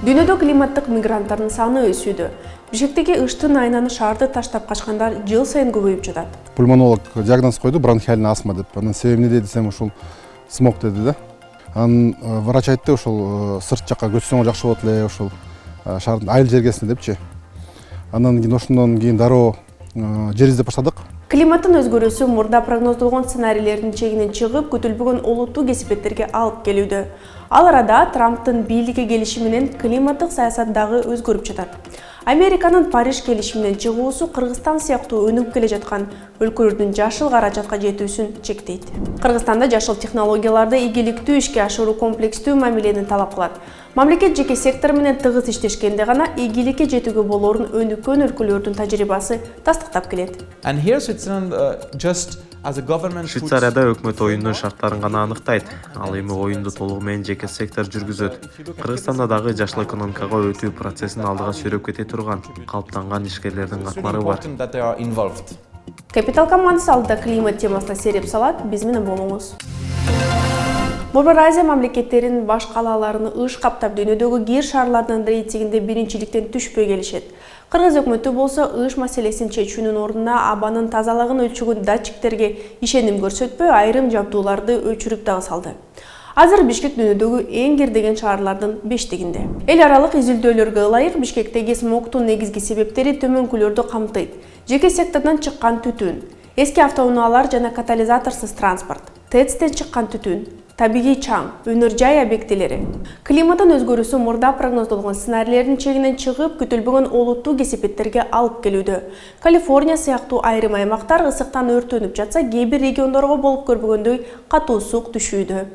Дүйнөдө климаттык мигранттардын саны өсүүдө. Бишкектеги ыштын айнаны шаарды таштап качкандар жыл сайын көбөйүп жатат. Пульмонолог диагноз койду, бронхиальный астма деп. Анын себеби эмне десем, ушул смог деди да. Анын врач айтты, ушул сырт жакка көчсөң жакшы болот эле, ушул шаардын айыл жергесине депчи. Анан кийин ошондон кийин дароо жер издеп баштадык. Климаттын өзгөрүүсү мурда прогноздолгон сценарийлердин чегинен чыгып, күтүлбөгөн олуттуу кесипеттерге алып келүүдө. Ал арада Трамптын бийликке келиши менен климаттык саясат дагы өзгөрүп жатат. Американын Париж келишиминен чыгуусу Кыргызстан сыяктуу өнүгүп келе жаткан өлкөлөрдүн жашыл каражатка жетүүсүн чектейт. Кыргызстанда жашыл технологияларды ийгиликтүү ишке ашыруу комплекстүү мамилени талап кылат. Мамлекет жеке сектор менен тыгыз иштешкенде гана ийгиликке жетүүгө болоорун өнүккөн өлкөлөрдүн тажрыйбасы тастыктап келет. Швейцарияда өкмөт оюндун шарттарын гана аныктайт. Ал эми оюнду толугу менен жеке сектор жүргүзөт. Кыргызстанда дагы жашыл экономикага өтүү процессин алдыга сүйрөп кете турган калыптанган ишкерлердин катмары бар. Капитал командасы алдыда климат темасына сереп салат, биз менен болуңуз. Борбор Азия мамлекеттеринин баш калааларын ыш каптап, дүйнөдөгү кир шаарлардын рейтингинде биринчиликтен түшпөй келишет. Кыргыз өкмөтү болсо ыш маселесин чечүүнүн ордуна абанын тазалыгын өлчөгөн датчиктерге ишеним көрсөтпөй, айрым жабдууларды өчүрүп дагы салды. Азыр Бишкек дүйнөдөгү эң кирдеген шаарлардын 5-тигинде. Эл аралык изилдөөлөргө ылайык Бишкектеги смогтун негизги себептери төмөнкүлөрдү камтыйт. Жеке сектордон чыккан түтүн, эски автоунаалар жана катализаторсуз транспорт, ТЭЦтен чыккан түтүн, табигый чаң, өнөр жай объектилери. Климаттын өзгөрүүсү мурда прогноздолгон сценарийлердин чегинен чыгып, күтүлбөгөн олуттуу кесипеттерге алып келүүдө. Калифорния сыяктуу айрым аймактар ысыктан өртөнүп жатса, кээ бир региондорго болуп көрбөгөндөй катуу сук түшүүдө.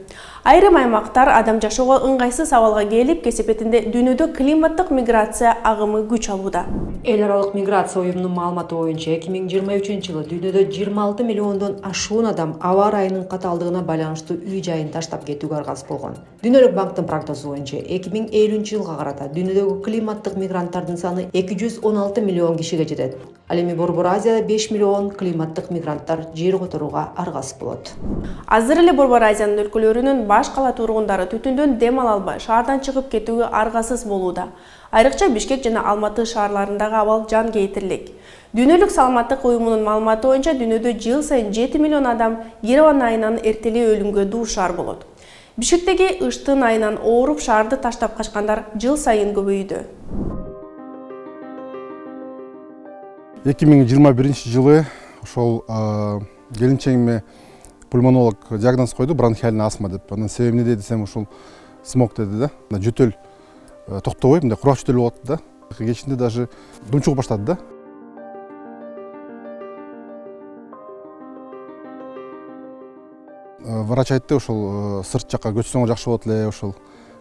Айрым аймактар адам жашоого ыңгайсыз абалга келип, кесипетинде дүйнөдө климаттык миграция агымы күч алууда. Эл аралык миграция уюмунун маалыматы боюнча 2023-жылы дүйнөдө 26 миллиондон ашуун адам аба ырайынын катаалдыгына байланыштуу үй жайын таштап кетүүгө аргасыз болгон. Дүйнөлүк банктын прогнозу боюнча 2050-жылга карата дүйнөдөгү климаттык мигранттардын саны 216 миллион кишиге жетет. Ал эми Борбор Азияда 5 миллион климаттык мигранттар жер которууга аргасыз болот. Азыр эле Борбор Азиянын өлкөлөрүнүн баш кала тургундары түтүндөн дем ала албай, шаардан чыгып кетүүгө аргасыз болууда. Айрыкча Бишкек жана Алматы шаарларындагы абал жан кейтирлик. Дүйнөлүк саламаттык уюмунун маалыматы боюнча дүйнөдө жыл сайын 7 миллион адам Ереван айынан эртелей өлүмгө дуушар болот. Бишкектеги ыштын айынан ооруп шаарды таштап качкандар жыл сайын көбөйүүдө. 2021-жылы ошол келинчегиме пульмонолог диагноз койду, бронхиальный астма деп. Анын себеби эмне десем, ушул смог деди да. Жөтөл токтобой, мындай курак жөтөл болот да. Кечинде даже думчугуп баштады да. Врач айтты, ушул сырт жакка көчсөң жакшы болот эле, ушул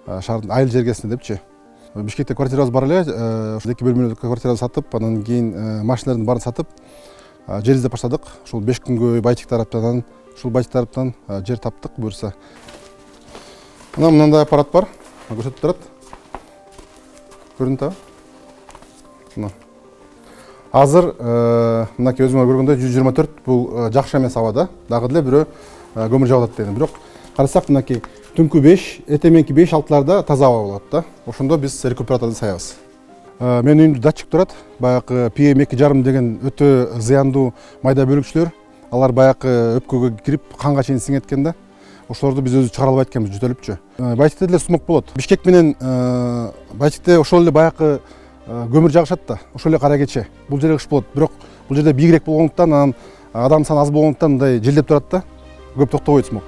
шаардын айыл жергесине депчи. Бишкекте квартирабыз бар эле, ушул 2 бөлмөлүү квартираны сатып, анан кийин машиналардын баарын сатып, жер издеп баштадык. Ушул 5 күнгө байчик тараптан, ушул байчик тараптан жер таптык буюрса. Мына мындай аппарат бар, көрсөтүп турат. Көрүнүп атабы? Азыр мынакей өзүңөр көргөндөй 124 бул жакшы эмес абада, дагы деле бирөө көмүр жагып атат деген. Бирок карасак мынакей түнкү 5, этеменки 5-6-ларда таза аба болот да. Ошондо биз рекуператорду саябыз. Менин үйүмдө датчик турат. Баягы PM2,5 деген өтө зыяндуу майда бөлүкчүлөр. Алар баягы өпкөгө кирип, канга чейин сиңет экен да. Ошолорду биз өзү чыгара албайт экенбиз, жөтөлүпчү. Байчикте деле смог болот. Бишкек менен Байчикте ошол эле баягы көмүр жагышат да. Ошол эле кара кече. Бул жерде кыш болот. Бирок бул жерде бийигирээк болгондуктан, анан адам саны аз болгондуктан мындай желдеп турат да. Көп токтобойт смог.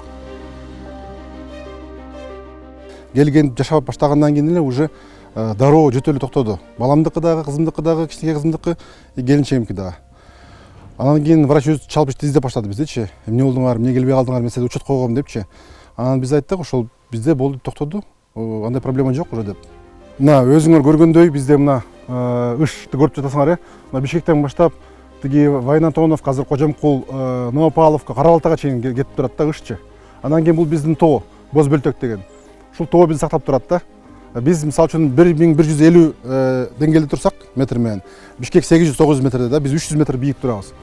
Келген жашап баштагандан кийин эле уже дароо жөтөлү токтоду. Баламдыкы дагы, кызымдыкы дагы, кичинекей кызымдыкы, келинчегимки дагы. Анан кийин врач өзү чалып издеп баштады биздичи. Эмне болдуңар, эмне келбей калдыңар, мен силерди учет койгом депчи. Анан биз айттык, ошол бизде болду, токтоду. Андай проблема жок уже деп. Мына өзүңөр көргөндөй бизде мына ышты көрүп жатасыңар, мына Бишкектен баштап тиги Вайнатонов, азыр Кожомкул, Новопавловка, Кара-Балтага чейин кетип турат да ышчы. Анан кийин бул биздин тоо, Боз Бөлтөк деген. Ушул тоо бизди сактап турат да. Биз мисалы үчүн 1150 деңгээлде турсак метр менен, Бишкек 800-900 метрде да, биз 300 метр бийик турабыз.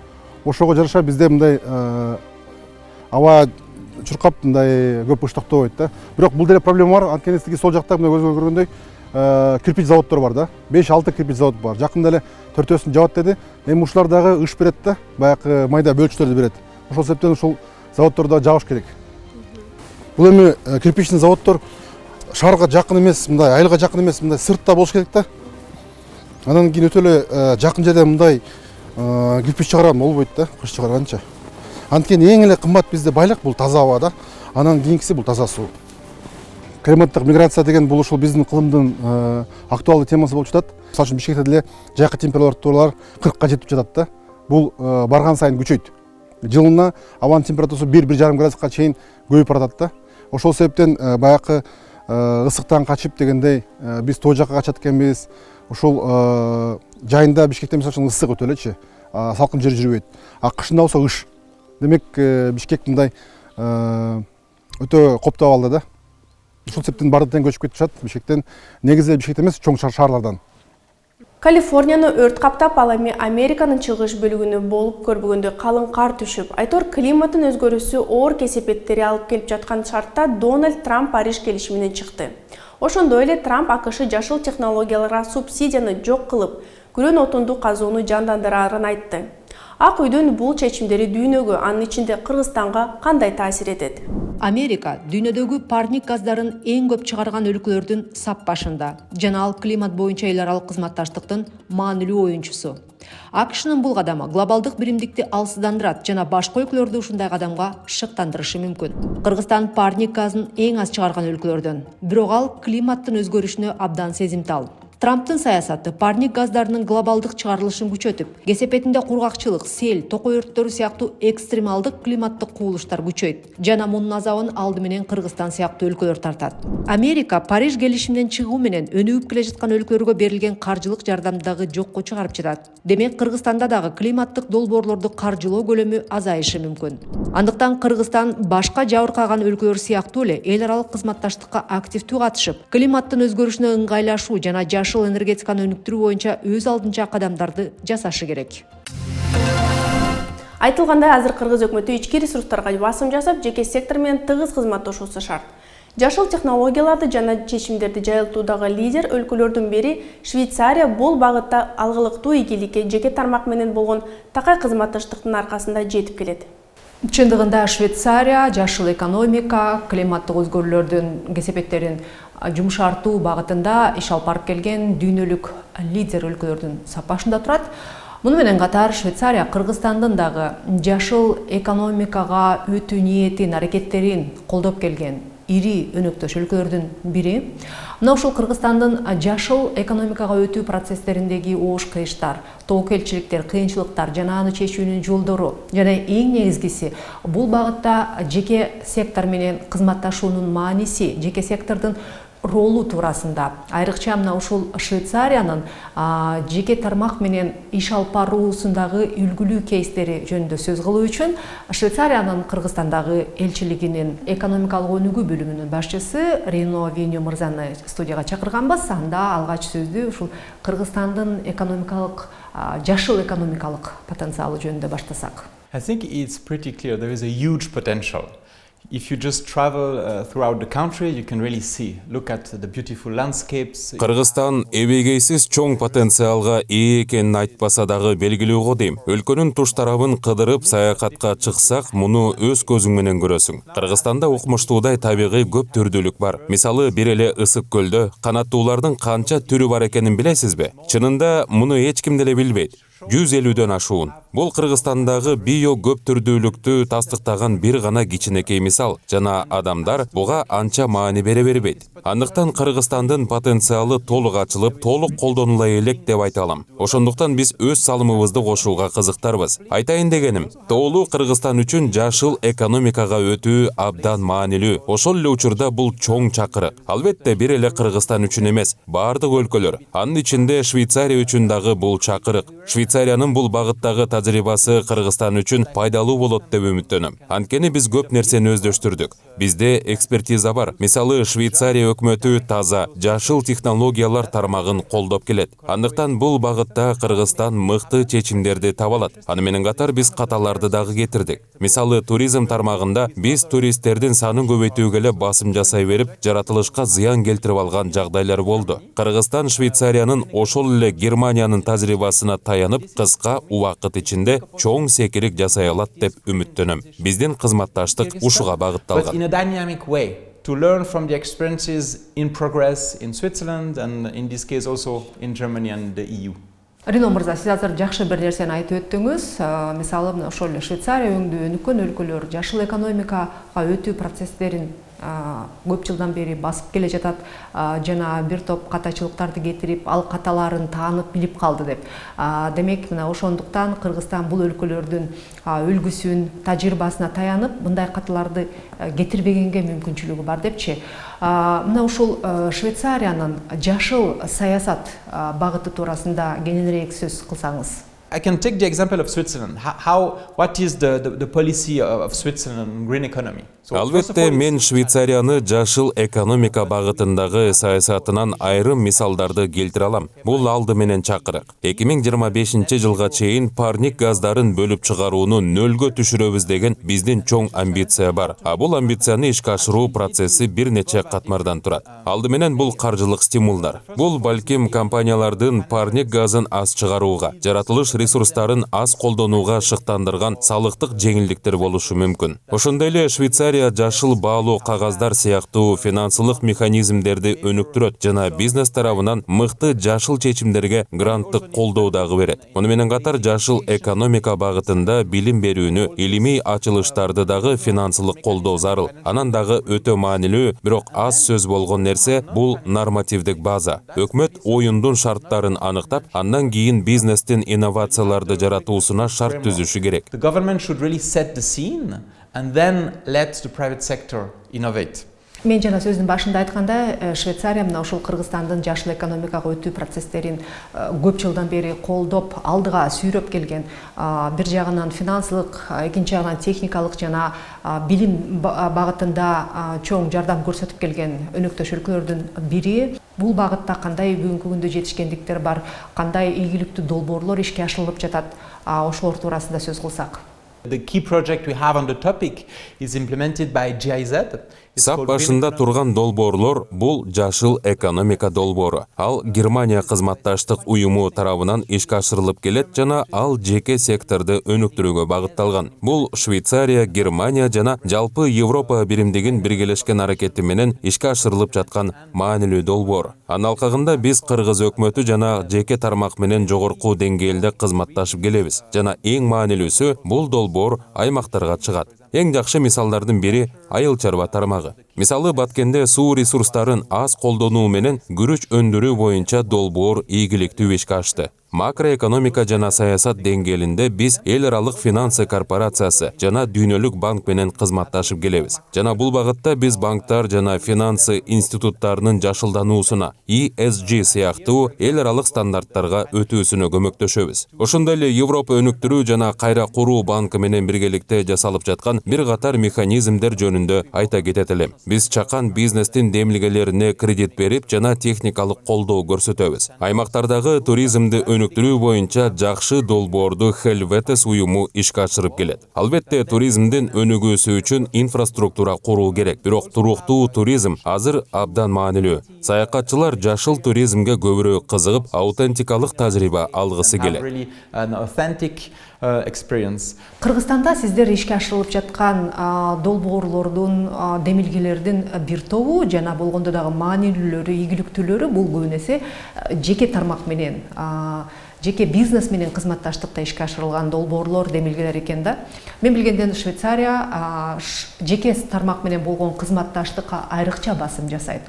Ошого жараша бизде мындай аба чуркап мындай көп ыш токтобойт да. Бирок бул деле проблема бар. Анткени сол жакта мына көзгө көргөндөй кирпич заводдор бар да. 5-6 кирпич завод бар. Жакында эле 4-өсүн жабат деди. Эми ушулар дагы ыш берет да, баягы майда бөлчүлөрдү берет. Ошол себептен ушул заводдорду жабыш керек. Бул эми кирпичный заводдор шаарга жакын эмес, мындай айылга жакын эмес, мындай сыртта болуш керек да. Анан кийин өтө эле жакын жерде мындай кирпич чыгарам болбойт да, кыш чыгарганча. Анткени эң эле кымбат бизде байлык бул таза аба да. Анан кийинкиси бул таза суу. Климаттык миграция деген бул ушул биздин кылымдын актуалдуу темасы болуп жатат. Мисалы үчүн Бишкекте деле жайкы температуралар 40ка жетип жатат да. Бул барган сайын күчөйт. Жылына абанын температурасы 1-1,5 градуска чейин көбөйүп баратат да. Ошол себептен баягы ысыктан качып дегендей биз тоо жакка качат экенбиз. Ошол жайында Бишкекте мисалы үчүн ысык өтө элечи, салкын жер жүрбөйт. А кышында болсо ыш. Демек Бишкек мындай өтө коптоп алды да. Ушул себептен бардык тең көчүп кетишат Бишкектен. Негизи Бишкекте эмес, чоң шаарлардан. Калифорнияны өрт каптап, ал эми Американын чыгыш бөлүгүнө болуп көрбөгөндөй калың кар түшүп, айтор климаттын өзгөрүүсү оор кесепеттери алып келип жаткан шартта Дональд Трамп Париж келишимине чыкты. Ошондой эле Трамп АКШ жашыл технологияларга субсидияны жок кылып, күрөн отунду казууну жандандырарын айтты. Ак үйдүн бул чечимдери дүйнөгө, анын ичинде Кыргызстанга кандай таасир этет? Америка дүйнөдөгү парник газдарын эң көп чыгарган өлкөлөрдүн сап башында жана ал климат боюнча эл аралык кызматташтыктын маанилүү оюнчусу. АКШнын бул кадамы глобалдык биримдикти алсыздандырат жана башка өлкөлөрдү ушундай кадамга шыктандырышы мүмкүн. Кыргызстан парник газын эң аз чыгарган өлкөлөрдөн, бирок ал климаттын өзгөрүшүнө абдан сезимтал. Трамптын саясаты парник газдарынын глобалдык чыгарылышын күчөтүп, кесепетинде кургакчылык, сел, токой өрттөрү сыяктуу экстремалдык климаттык кубулуштар күчөйт жана мунун азабын алды менен Кыргызстан сыяктуу өлкөлөр тартат. Америка Париж келишиминен чыгуу менен өнүгүп келе жаткан өлкөлөргө берилген каржылык жардамды дагы жокко чыгарып жатат. Демек Кыргызстанда дагы климаттык долбоорлорду каржылоо көлөмү азайышы мүмкүн. Андыктан Кыргызстан башка жабыркаган өлкөлөр сыяктуу эле эл аралык кызматташтыкка активдүү катышып, климаттын өзгөрүшүнө ыңгайлашуу жана жашыл энергетиканы өнүктүрүү боюнча өз алдынча кадамдарды жасашы керек. Айтылгандай, азыр Кыргыз өкмөтү ички ресурстарга басым жасап, жеке сектор менен тыгыз кызматташуусу шарт. Жашыл технологияларды жана чечимдерди жайылтуудагы лидер өлкөлөрдүн бири Швейцария бул багытта алгылыктуу ийгиликке жеке тармак менен болгон такай кызматташтыктын аркасында жетип келет. Чындыгында Швейцария жашыл экономика, климаттык өзгөрүүлөрдүн кесепеттерин жумшартуу багытында иш алып барып келген дүйнөлүк лидер өлкөлөрдүн сапашында турат. Муну менен катар Швейцария Кыргызстандын дагы жашыл экономикага өтүү ниетин, аракеттерин колдоп келген ири өнөктөш өлкөлөрдүн бири. Мына ушул Кыргызстандын жашыл экономикага өтүү процесстериндеги оош кыйыштар, тобокелчиликтер, кыйынчылыктар жана аны чечүүнүн жолдору жана эң негизгиси бул багытта жеке сектор менен кызматташуунун мааниси, жеке сектордун ролу туурасында. Айрыкча мына ушул Швейцариянын жеке тармак менен иш алып баруусундагы үлгүлүү кейстери жөнүндө сөз кылуу үчүн Швейцариянын Кыргызстандагы элчилигинин экономикалык өнүгүү бөлүмүнүн башчысы Рино Виню мырзаны студияга чакырганбыз. Анда алгач сөздү ушул Кыргызстандын экономикалык, жашыл экономикалык потенциалы жөнүндө баштасак. I think it's pretty clear there is a huge potential. If you just travel throughout the country, you can really see. Look at the beautiful landscapes. Кыргызстан эбегейсиз чоң потенциалга ээ экенин айтпаса дагы белгилүү го дейм. Өлкөнүн туш тарабын кыдырып саякатка чыксак, муну өз көзүң менен көрөсүң. Кыргызстанда укмуштуудай табигый көп түрдүүлүк бар. Мисалы, бир эле Ысык көлдө канаттуулардын канча түрү бар экенин билесизби? Чынында муну эч ким деле билбейт. 150дөн ашуун. Бул Кыргызстандагы био көп түрдүүлүктү тастыктаган бир гана кичинекей мисал жана адамдар буга анча маани бере бербейт. Андыктан Кыргызстандын потенциалы толук ачылып, толук колдонула элек деп айта алам. Ошондуктан биз өз салымыбызды кошууга кызыктарбыз. Айтайын дегеним, тоолуу Кыргызстан үчүн жашыл экономикага өтүү абдан маанилүү. Ошол эле учурда бул чоң чакырык. Албетте бир эле Кыргызстан үчүн эмес, баардык өлкөлөр. Анын ичинде Швейцария үчүн дагы бул чакырык. Швейцариянын бул багыттагы тажрыйбасы Кыргызстан үчүн пайдалуу болот деп үмүттөнөм. Анткени биз көп нерсени өздөштүрдүк. Бизде экспертиза бар. Мисалы, Швейцария өкмөтү таза, жашыл технологиялар тармагын колдоп келет. Андыктан бул багытта Кыргызстан мыкты чечимдерди таба алат. Аны менен катар биз каталарды дагы кетирдик. Мисалы, туризм тармагында биз туристтердин санын көбөйтүүгө эле басым жасай берип, жаратылышка зыян келтирип алган жагдайлар болду. Кыргызстан Швейцариянын ошол эле Германиянын тажрыйбасына таянып, кыска убакыт ичинде чоң секирик жасай алат деп үмүттөнөм. Биздин кызматташтык ушуга багытталган. In a dynamic way, to learn from the experiences in progress in Switzerland and in this case also in Germany and the EU. Рино мырза, сиз азыр жакшы бир нерсени айтып өттүңүз. Мисалы, ошол эле Швейцария өңдүү өнүккөн өлкөлөр жашыл экономикага өтүү процесстерин көп жылдан бери басып келе жатат, жана бир топ катачылыктарды кетирип, ал каталарын таанып билип калды деп. Демек, мына ошондуктан Кыргызстан бул өлкөлөрдүн үлгүсүн, тажрыйбасына таянып, мындай каталарды кетирбегенге мүмкүнчүлүгү бар депчи. Мына ушул Швейцариянын жашыл саясат багыты туурасында кененирээк сөз кылсаңыз. I can take the example of Switzerland. What is the policy of Switzerland in green economy? Албетте, мен Швейцарияны жашыл экономика багытындагы саясатынан айрым мисалдарды келтире алам. Бул алды менен чакырык. 2025 жылга чейин парник газдарын бөлүп чыгарууну нөлгө түшүрөбүз деген биздин чоң амбиция бар. Бул амбицияны ишке ашыруу процесси бир нече катмардан турат. Алды менен бул каржылык стимулдар. Бул балким компаниялардын парник газын аз чыгарууга, жаратылыш ресурстарын аз колдонууга шыктандырган салыктык жеңилдиктер болушу мүмкүн. Ошондой эле Швейцария жашыл баалуу кагаздар сыяктуу финансылык механизмдерди өнүктүрөт жана бизнес тарабынан мыкты жашыл чечимдерге гранттык колдоо дагы берет. Муну менен катар жашыл экономика багытында билим берүүнү, илимий ачылыштарды дагы финансылык колдоо зарыл. Анан дагы өтө маанилүү, бирок аз сөз болгон нерсе бул нормативдик база. Өкмөт оюндун шарттарын аныктап, андан кийин бизнестин инновацияларды жаратуусуна шарт түзүшү керек. The government should really set the scene and then let the private sector innovate. Мен жана сөздүн башында айтканда, Швейцария мына ошол Кыргызстандын жашыл экономикага өтүү процесстерин көп жылдан бери колдоп, алдыга сүйрөп келген. Бир жагынан финансылык, экинчи жагынан техникалык жана билим багытында чоң жардам көрсөтүп келген өнөктөш өлкөлөрдүн бири. Бул багытта кандай бүгүнкү күндө жетишкендиктер бар, кандай ийгиликтүү долбоорлор ишке ашырылып жатат, ошолор туурасында сөз кылсак. The key project we have on the topic is implemented by GIZ. Сап башында турган долбоорлор бул жашыл экономика долбоору. Ал Германия кызматташтык уюму тарабынан ишке ашырылып келет жана ал жеке секторду өнүктүрүүгө багытталган. Бул Швейцария, Германия жана жалпы Европа биримдигин биргелешкен аракети менен ишке ашырылып жаткан маанилүү долбоор. Анын алкагында биз Кыргыз өкмөтү жана жеке тармак менен жогорку деңгээлде кызматташып келебиз. Жана эң маанилүүсү бул долбоор аймактарга чыгат. Эң жакшы мисалдардын бири айыл чарба тармагы. Мисалы, Баткенде суу ресурстарын аз колдонуу менен күрүч өндүрүү боюнча долбоор ийгиликтүү ишке ашты. Макроэкономика жана саясат деңгээлинде биз эл аралык финансы корпорациясы жана Дүйнөлүк банк менен кызматташып келебиз. Жана бул багытта биз банктар жана финансы институттарынын жашылдануусуна, ESG сыяктуу эл аралык стандарттарга өтүүсүнө көмөктөшөбүз. Ошондой эле Европа өнүктүрүү жана кайра куруу банкы менен биргеликте жасалып жаткан бир катар механизмдер жөнүндө айта кетет элем. Биз чакан бизнестин демилгелерине кредит берип жана техникалык колдоо көрсөтөбүз. Аймактардагы туризмди өнүктүрүү боюнча жакшы долбоорду Helvetes уюму ишке ашырып келет. Албетте, туризмдин өнүгүүсү үчүн инфраструктура куруу керек. Бирок туруктуу туризм азыр абдан маанилүү. Саякатчылар жашыл туризмге көбүрөөк кызыгып, аутентикалык тажрыйба алгысы келет. Кыргызстанда сиздер ишке ашырылып жаткан долбоорлордун, демилгелердин бир тобу жана болгондо дагы маанилүүлөрү, ийгиликтүүлөрү бул көбүнесе жеке тармак менен, жеке бизнес менен кызматташтыкта ишке ашырылган долбоорлор, демилгелер экен да. Мен билгенден Швейцария жеке тармак менен болгон кызматташтыкка айрыкча басым жасайт.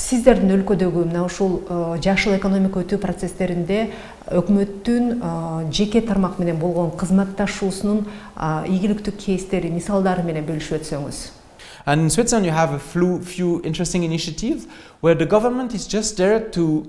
Сиздердин өлкөдөгү мына ушул жашыл экономика өтүү процесстеринде өкмөттүн жеке тармак менен болгон кызматташуусунун ийгиликтүү кейстери, мисалдары менен бөлүшүп өтсөңүз. And in Switzerland you have a few interesting initiatives where the government is just there to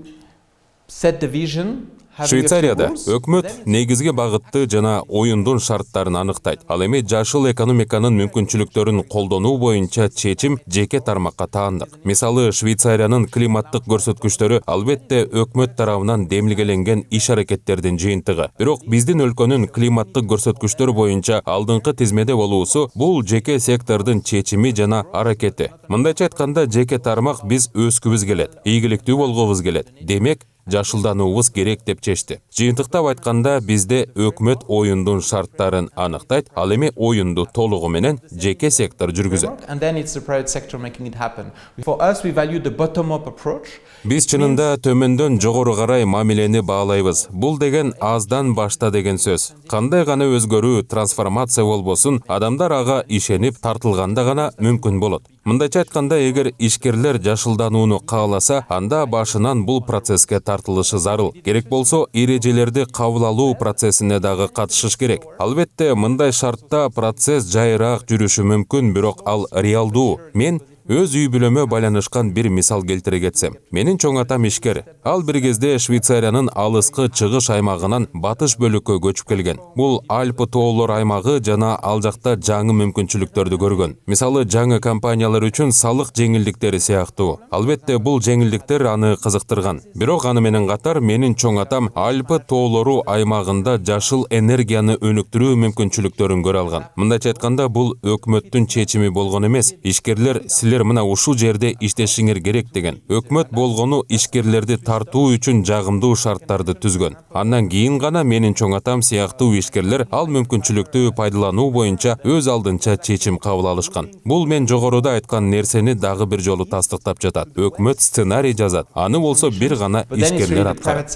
set the vision, Швейцарияда өкмөт негизги багытты жана оюндун шарттарын аныктайт. Ал эми жашыл экономиканын мүмкүнчүлүктөрүн колдонуу боюнча чечим жеке тармакка таандык. Мисалы, Швейцариянын климаттык көрсөткүчтөрү албетте өкмөт тарабынан демилгеленген иш аракеттердин жыйынтыгы. Бирок биздин өлкөнүн климаттык көрсөткүчтөр боюнча алдыңкы тизмеде болуусу бул жеке сектордун чечими жана аракети. Мындайча айтканда, жеке тармак биз өскүбүз келет, ийгиликтүү болгубуз келет. Демек, жашылдануубуз керек деп чечти. Жыйынтыктап айтканда, бизде өкмөт оюндун шарттарын аныктайт, ал эми оюнду толугу менен жеке сектор жүргүзөт. And then it's the private sector making it happen. For us, we value the bottom-up approach. Биз чынында төмөндөн жогору карай мамилени баалайбыз. Бул деген аздан башта деген сөз. Кандай гана өзгөрүү, трансформация болбосун, адамдар ага ишенип тартылганда гана мүмкүн болот. Мындайча айтканда, эгер ишкерлер жашылданууну кааласа, анда башынан бул процесске тартылышы зарыл. Керек болсо, эрежелерди кабыл алуу процессине дагы катышыш керек. Албетте, мындай шартта процесс жайыраак жүрүшү мүмкүн, бирок ал реалдуу. Мен өз үй бүлөмө байланышкан бир мисал келтире кетсем. Менин чоң атам ишкер. Ал бир кезде Швейцариянын алыскы чыгыш аймагынан батыш бөлүккө көчүп келген. Бул Альпы тоолор аймагы жана ал жакта жаңы мүмкүнчүлүктөрдү көргөн. Мисалы, жаңы компаниялар үчүн салык жеңилдиктери сыяктуу. Албетте, бул жеңилдиктер аны кызыктырган. Бирок аны менен катар менин чоң атам Альпы тоолору аймагында жашыл энергияны өнүктүрүү мүмкүнчүлүктөрүн көрө алган. Мындайча айтканда, бул өкмөттүн чечими болгон эмес. Ишкерлер, силер мына ушул жерде иштешиңер керек деген. Өкмөт болгону ишкерлерди тартуу үчүн жагымдуу шарттарды түзгөн. Андан кийин гана менин чоң атам сыяктуу ишкерлер ал мүмкүнчүлүктү пайдалануу боюнча өз алдынча чечим кабыл алышкан. Бул мен жогоруда айткан нерсени дагы бир жолу тастыктап жатат. Өкмөт сценарий жазат. Аны болсо бир гана ишкерлер аткарат.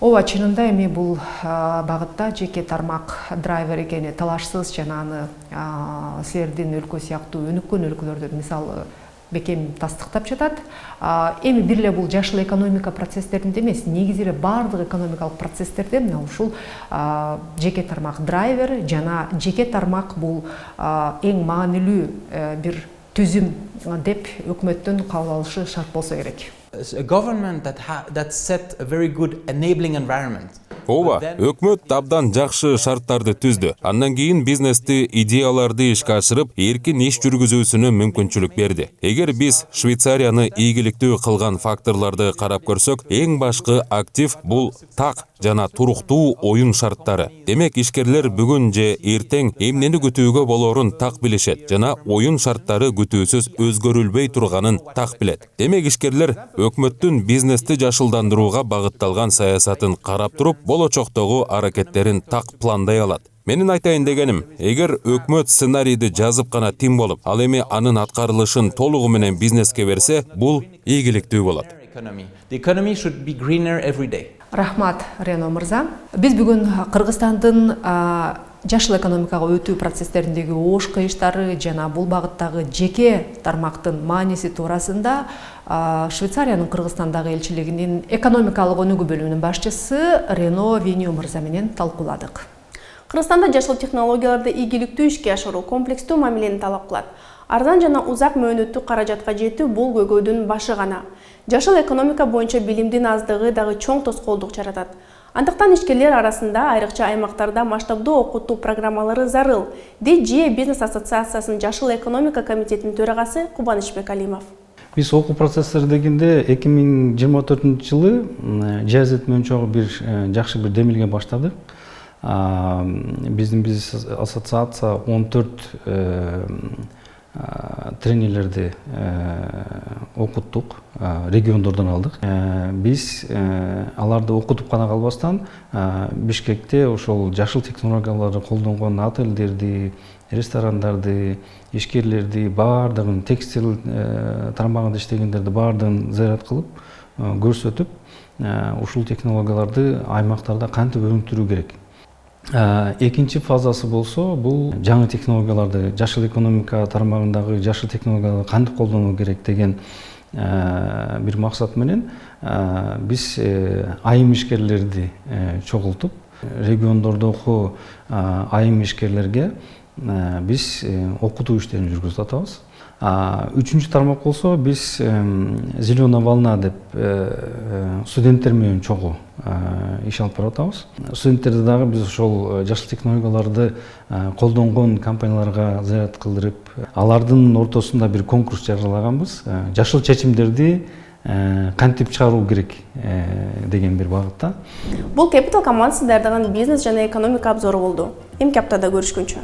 Ооба, чынында эми бул багытта жеке тармак драйвер экени талашсыз, жана аны силердин өлкө сыяктуу өнүккөн өлкөлөрдө мисалы бекем тастыктап жатат. Эми бир эле бул жашыл экономика процесстеринде эмес, негизи эле бардык экономикалык процесстерде мына ушул жеке тармак драйвер жана жеке тармак бул эң маанилүү бир түзүм деп өкмөттүн кабыл алышы шарт болсо керек. A government that set a very good enabling environment. Ооба, өкмөт абдан жакшы шарттарды түздү. Андан кийин бизнести, идеяларды ишке ашырып, эркин иш жүргүзүүсүнө мүмкүнчүлүк берди. Эгер биз Швейцарияны ийгиликтүү кылган факторлорду карап көрсөк, эң башкы актив бул так жана туруктуу оюн шарттары. Демек, ишкерлер бүгүн же эртең эмнени күтүүгө болорун так билишет жана оюн шарттары күтүүсүз өзгөрүлбөй турганын так билет. Демек, ишкерлер өкмөттүн бизнести жашылдандырууга багытталган саясатын карап туруп, болочоктогу аракеттерин так пландай алат. Менин айтайын дегеним, эгер өкмөт сценарийди жазып гана тим болуп, ал эми анын аткарылышын толугу менен бизнеске берсе, бул ийгиликтүү болот. The economy should be greener every day. Рахмат, Рено мырза. Биз бүгүн Кыргызстандын жашыл экономикага өтүү процесстериндеги ош кыйыштары жана бул багыттагы жеке тармактын мааниси туурасында Швейцариянын Кыргызстандагы элчилигинин экономикалык өнүгүү бөлүмүнүн башчысы Рено Веню мырза менен талкууладык. Кыргызстанда жашыл технологияларды ийгиликтүү ишке ашыруу комплекстүү мамилени талап кылат. Арзан жана узак мөөнөттүү каражатка жетүү бул көйгөйдүн башы гана. Жашыл экономика боюнча билимдин аздыгы дагы чоң тоскоолдук жаратат. Андыктан ишкерлер арасында айрыкча аймактарда масштабдуу окутуу программалары зарыл, дейт ЖИЭ бизнес ассоциациясынын жашыл экономика комитетинин төрагасы Кубанычбек Алимов. Биз окуу процесстери дегенде 2024-жылы жаазет мөөнчөгө бир жакшы бир демилге баштадык. Биздин бизнес ассоциация 14 тренерлерди окуттук, региондордон алдык. Биз аларды окутуп гана калбастан Бишкекте ошол жашыл технологияларды колдонгон отелдерди, ресторандарды, ишкерлерди баардыгын, текстил тармагында иштегендерди баардыгын зыярат кылып, көрсөтүп, ушул технологияларды аймактарда кантип өнүктүрүү керек. Экинчи фазасы болсо, бул жаңы технологияларды, жашыл экономика тармагындагы жашыл технологияларды кантип колдонуу керек деген бир максат менен биз айым ишкерлерди чогултуп, региондордогу айым ишкерлерге биз окутуу иштерин жүргүзүп атабыз. Үчүнчү тармак болсо биз зеленая волна деп студенттер менен чогуу иш алып барып атабыз. Студенттерди дагы биз ошол жашыл технологияларды колдонгон компанияларга заряд кылдырып, алардын ортосунда бир конкурс жарыялаганбыз. Жашыл чечимдерди кантип чыгаруу керек деген бир багытта. Бул Capital командасы даярдаган бизнес жана экономика обзору болду. Эмки аптада көрүшкөнчө.